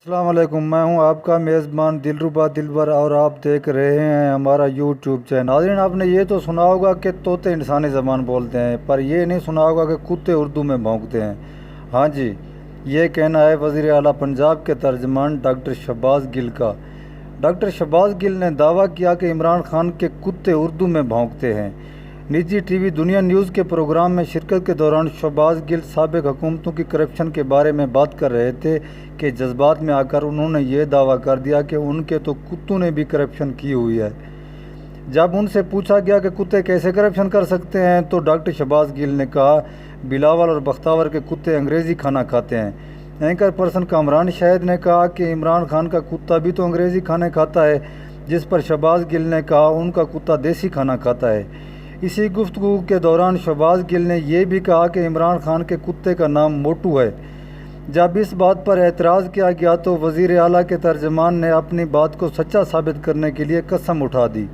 अस्सलाम वालेकुम, मैं हूं आपका मेज़बान दिलरुबा दिलबर और आप देख रहे हैं हमारा यूट्यूब चैनल। नाज़रीन, आपने ये तो सुना होगा कि तोते इंसानी ज़बान बोलते हैं, पर ये नहीं सुना होगा कि कुत्ते उर्दू में भौंकते हैं। हाँ जी, ये कहना है वज़ीर आला पंजाब के तर्जमान डॉक्टर शहबाज गिल का। डॉक्टर शहबाज गिल ने दावा किया कि इमरान खान के कुत्ते उर्दू में भौंकते हैं। निजी टीवी दुनिया न्यूज़ के प्रोग्राम में शिरकत के दौरान शहबाज गिल साबिक हुकूमतों की करप्शन के बारे में बात कर रहे थे कि जज्बात में आकर उन्होंने ये दावा कर दिया कि उनके तो कुत्तों ने भी करप्शन की हुई है। जब उनसे पूछा गया कि कुत्ते कैसे करप्शन कर सकते हैं तो डॉक्टर शहबाज गिल ने कहा, बिलावल और बख्तावर के कुत्ते अंग्रेज़ी खाना खाते हैं। एंकर पर्सन कामरान शाहिद ने कहा कि इमरान खान का कुत्ता भी तो अंग्रेज़ी खाने खाता है, जिस पर शहबाज गिल ने कहा उनका कुत्ता देसी खाना खाता है। इसी गुफ्तगू के दौरान शहबाज गिल ने यह भी कहा कि इमरान खान के कुत्ते का नाम मोटू है। जब इस बात पर एतराज़ किया गया तो वज़ीर आला के तर्जमान ने अपनी बात को सच्चा साबित करने के लिए कसम उठा दी।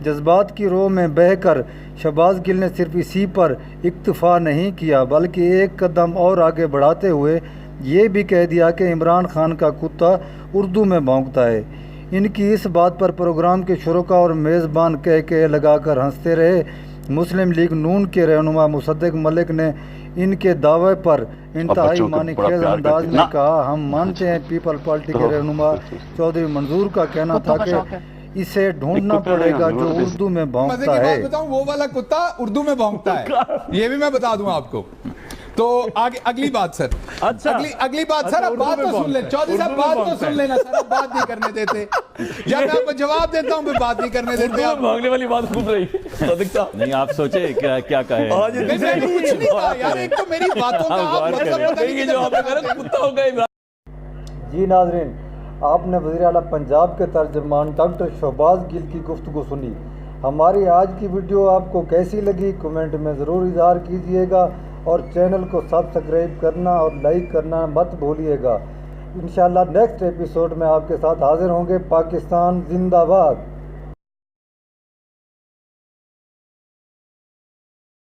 जज्बात की रोह में बहकर शहबाज गिल ने सिर्फ इसी पर इक्तफ़ा नहीं किया बल्कि एक कदम और आगे बढ़ाते हुए ये भी कह दिया कि इमरान खान का कुत्ता उर्दू में भौंकता है। इनकी इस बात पर प्रोग्राम के शुरका और मेज़बान कह लगाकर हंसते रहे। मुस्लिम लीग नून के रहनुमा मुसद्दिक मलिक ने इनके दावे पर इंतहाई मानीखेज अंदाज में कहा, हम मानते हैं पीपल पार्टी के रहनुमा चौधरी मंजूर का कहना था कि इसे ढूंढना पड़ेगा जो उर्दू में भौंकता है। बताऊं, वो वाला कुत्ता उर्दू में भौंकता है, ये भी मैं बता दूं आपको। तो आगे अगली बात सर। अच्छा, अगली बात सर, अब बात तो सुन ले चौधरी साहब, बात तो सुन लेना सर, अब बात नहीं करने देते। जब मैं आपको जवाब देता हूं फिर बात नहीं करने देते। आप भागने वाली बात खूब रही नहीं, आप सोचे क्या कहे। मैंने कुछ नहीं कहा यार, एक तो मेरी बातों का आप मतलब पता नहीं जो आपने कहा कुत्ता हो गया। जी नाज़रीन, आपने वज़ीर आला पंजाब के तर्जमान डॉक्टर शहबाज गिल की गुफ्तगू सुनी। हमारी आज की वीडियो आपको कैसी लगी कमेंट में ज़रूर इज़हार कीजिएगा और चैनल को सब्सक्राइब करना और लाइक करना मत भूलिएगा। इंशाल्लाह नेक्स्ट एपिसोड में आपके साथ हाजिर होंगे। पाकिस्तान जिंदाबाद।